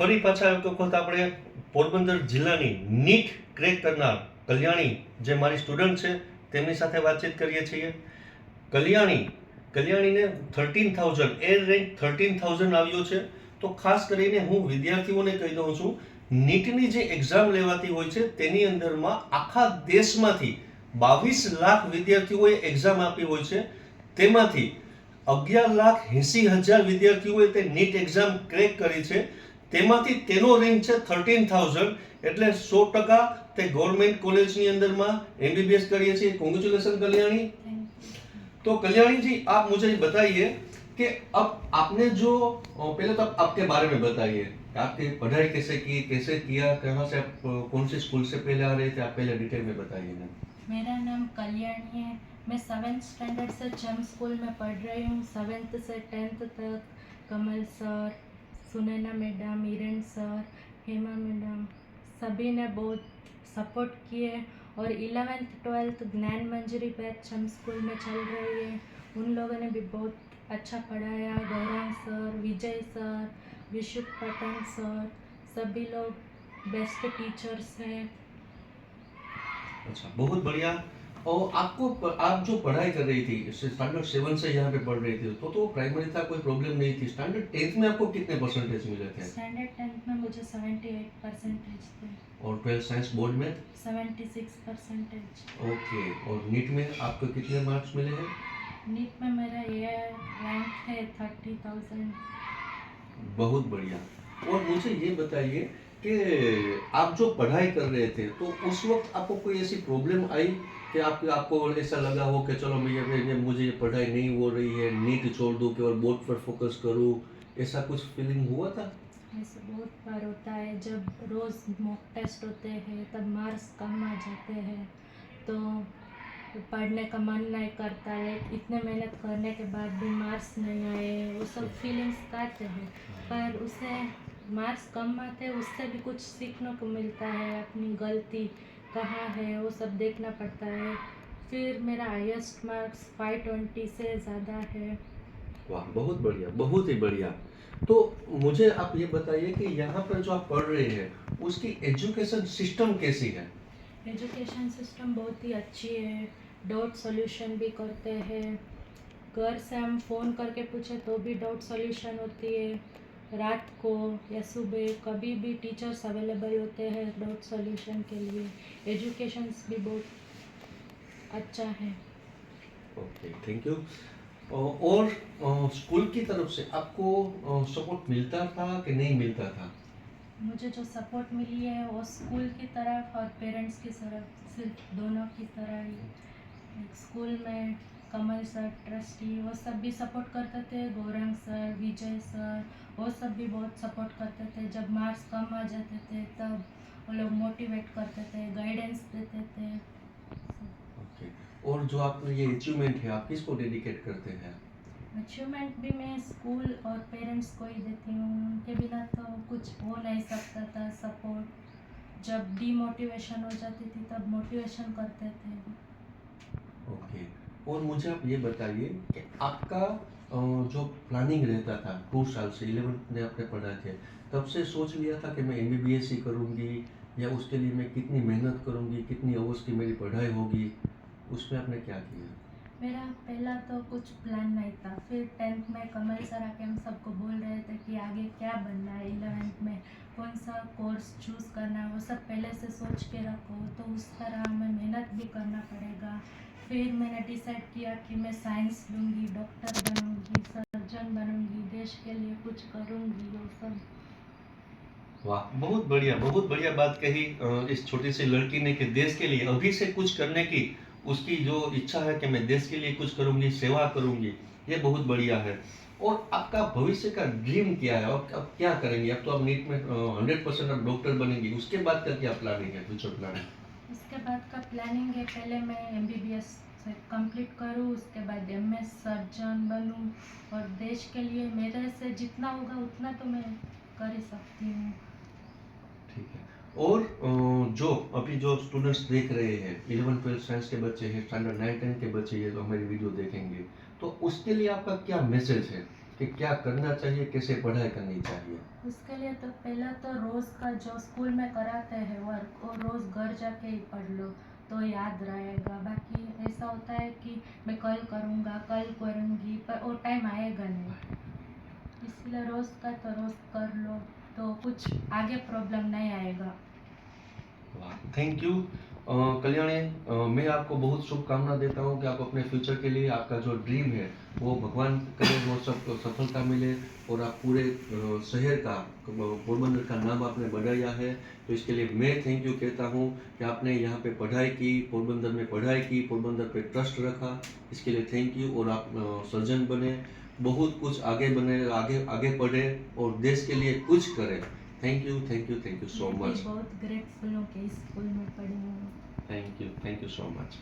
ફરી પાછા એક વખત આપણે પોરબંદર જિલ્લાની નીટ ક્રેક કરનાર કલ્યાણી જે મારી સ્ટુડન્ટ છે તેમની સાથે વાતચીત કરીએ છીએ. કલ્યાણીને 13,000 એર રેન્ક 13,000 આવ્યો છે. તો ખાસ કરીને હું વિદ્યાર્થીઓને કહી દઉં છું, નીટની જે એક્ઝામ લેવાતી હોય છે તેની અંદરમાં આખા દેશમાંથી 22 લાખ વિદ્યાર્થીઓએ એક્ઝામ આપી હોય છે. તેમાંથી 11,80,000 વિદ્યાર્થીઓએ તે નીટ એક્ઝામ ક્રેક કરી છે. તેમાંથી તેનો રેન્ક છે 13,000, એટલે 100% તે ગવર્મેન્ટ કોલેજની अंदરમાં एमबीबीएस કરીએ છીએ. કોંગ્રેચ્યુલેશન कल्याणी. तो कल्याणी जी, आप मुझे बताइए कि अब आपने जो पहले तो आपके बारे में बताइए, आपकी पढ़ाई कैसे की, कैसे किया, कहाँ से आप कौन सी स्कूल से पहले आ रहे थे, आप पहले डिटेल में बताइए ना. मेरा नाम कल्याणी है. मैं 7th स्टैंडर्ड से चम स्कूल में पढ़ रही हूँ. 7th से 10th तक Kamal sir, Sunaina madam, Eran sir, Hema madam सभी ने बहुत सपोर्ट किए. और 11th 12th ज्ञान मंजरी बैच चम स्कूल में चल रही है, उन लोगों ने भी बहुत अच्छा पढ़ाया. गौरांग सर, विजय सर, विशुक पटन सर, सभी लोग बेस्ट टीचर्स हैं. अच्छा, बहुत बढ़िया. और आप जो पढ़ाई कर रही थी, स्टैंडर्ड 7 से यहाँ पे पढ़ रही थी, तो प्राइमरी था, कोई प्रॉब्लम नहीं थी. स्टैंडर्ड 10th में आपको कितने परसेंटेज मिले थे? स्टैंडर्ड 10th में मुझे 78% थे. और 12th साइंस बोर्ड में 76%. ओके. और नीट में आपको कितने मार्क्स मिले हैं? नीट में मेरा ये रैंक है 30,000. बहुत बढ़िया. और मुझे ये बताइए कि आप जो पढ़ाई कर रहे थे, तो उस वक्त आपको कोई ऐसी प्रॉब्लम आई कि आपको ऐसा लगा हो कि चलो मुझे ये पढ़ाई नहीं हो रही है, नीट छोड़ दूं, केवल बोर्ड पर फोकस करूं, ऐसा कुछ फीलिंग हुआ था? ऐसा बहुत बार होता है. जब रोज़ मॉक टेस्ट होते हैं तब मार्क्स कम आ जाते हैं, तो पढ़ने का मन नहीं करता है. इतने मेहनत करने के बाद भी मार्क्स नहीं आए, वो सब फीलिंग्स आते हैं. पर उसे मार्क्स कम आते हैं, उससे भी कुछ सीखने को मिलता है. अपनी गलती कहाँ है वो सब देखना पड़ता है. फिर मेरा हाईएस्ट मार्क्स 520 से ज़्यादा है. वाह, बहुत बढ़िया, बहुत ही बढ़िया. तो मुझे आप ये बताइए कि यहाँ पर जो आप पढ़ रहे हैं उसकी एजुकेशन सिस्टम कैसी है? एजुकेशन सिस्टम बहुत ही अच्छी है. डाउट सॉल्यूशन भी करते हैं. घर से हम फ़ोन करके पूछे तो भी डाउट सॉल्यूशन होती है. रात को या सुबह कभी भी टीचर्स अवेलेबल होते हैं डाउट सॉल्यूशन के लिए. एजुकेशन भी बहुत अच्छा है. Okay, thank you. और स्कूल की तरफ से आपको सपोर्ट मिलता था कि नहीं मिलता था? मुझे जो सपोर्ट मिली है वो स्कूल की तरफ और पेरेंट्स की तरफ, सिर्फ दोनों की तरह ही. स्कूल में कमल सर ट्रस्टी वो सब भी सपोर्ट करते थे. गौरंग सर, विजय सर वो सब भी बहुत सपोर्ट करते थे. जब मार्क्स कम आ जाते थे तब वो लोग मोटिवेट करते थे, गाइडेंस देते थे. ओके. और जो आपने ये अचीवमेंट है, आप किसको डेडिकेट करते हैं? अचीवमेंट भी मैं स्कूल और पेरेंट्स को ही देती हूँ. उनके बिना तो कुछ हो नहीं सकता था. सपोर्ट जब डीमोटिवेशन हो जाती थी तब मोटिवेशन करते थे. ओके. और मुझे आप ये बताइए कि आपका जो प्लानिंग रहता था 2 साल से, 11th में आपने पढ़ा थे, तब से सोच लिया था कि मैं एमबीबीएस ही करूँगी, या उसके लिए मैं कितनी मेहनत करूँगी, कितनी आवर्स की मेरी पढ़ाई होगी, उसमें आपने क्या किया? मेरा पहला तो कुछ प्लान नहीं था. फिर 10th में कमल सर आके हम सबको बोल रहे थे कि आगे क्या बनना है, 11th में कौन सा कोर्स चूज़ करना है, वो सब पहले से सोच के रखो, तो उस तरह हमें मेहनत भी करना पड़ेगा. फिर मैंने डिसाइड किया कि मैं साइंस लूँगी, डॉक्टर बनूँगी, सर्जन बनूँगी, देश के लिए कुछ करूँगी. वो सब. वाह, बहुत बढ़िया, बहुत बढ़िया बात कही इस छोटी सी लड़की ने कि देश के लिए अभी से कुछ करने की उसकी जो इच्छा है कि मैं देश के लिए कुछ करूंगी, सेवा करूंगी, ये बहुत बढ़िया है. और आपका भविष्य का ड्रीम क्या है, और अब क्या करेंगे? अब तो आप नीट में 100% आप डॉक्टर बनेंगी, उसके बाद का क्या प्लानिंग है, फ्यूचर प्लानिंग? उसके बाद का प्लानिंग है पहले मैं एमबीबीएस से कंप्लीट करूँ, उसके बाद एमएस सर्जन बनूँ, और देश के लिए मेरे से जितना होगा उतना तो मैं कर ही सकती हूँ. ठीक है. और जो अभी जो स्टूडेंट्स देख रहे हैं, 11th 12th साइंस के बच्चे हैं, स्टैंडर्ड 9 10 के बच्चे ये जो हमारी वीडियो देखेंगे, तो उसके लिए आपका क्या मैसेज है? कि क्या करना चाहिए, कैसे पढ़ाई करनी चाहिए? उसके लिए तो पहला तो रोज़ का जो स्कूल में कराते हैं वर्क वो रोज़ घर जाके ही पढ़ लो तो याद रहेगा। बाकी ऐसा होता है कि मैं कल करूँगी पर वो टाइम आएगा नहीं, इसलिए रोज़ का तो रोज़ कर लो तो कुछ आगे प्रॉब्लम नहीं आएगा। Thank you Kalyani. मैं आपको बहुत शुभकामना देता हूँ कि आप अपने फ्यूचर के लिए आपका जो ड्रीम है वो भगवान करे वो सब सफलता मिले और आप पूरे शहर का पोरबंदर का नाम आपने बढ़ाया है, तो इसके लिए मैं थैंक यू कहता हूँ कि आपने यहाँ पे पढ़ाई की, पोरबंदर में पढ़ाई की, पोरबंदर पे ट्रस्ट रखा, इसके लिए थैंक यू। और आप सर्जन बने, बहुत कुछ आगे बने, आगे आगे पढ़े और देश के लिए कुछ करें। थैंक यू सो मैं भी मच। बहुत ग्रेटफुल हूँ कि इस स्कूल में पढ़ी हूँ। Thank you so much.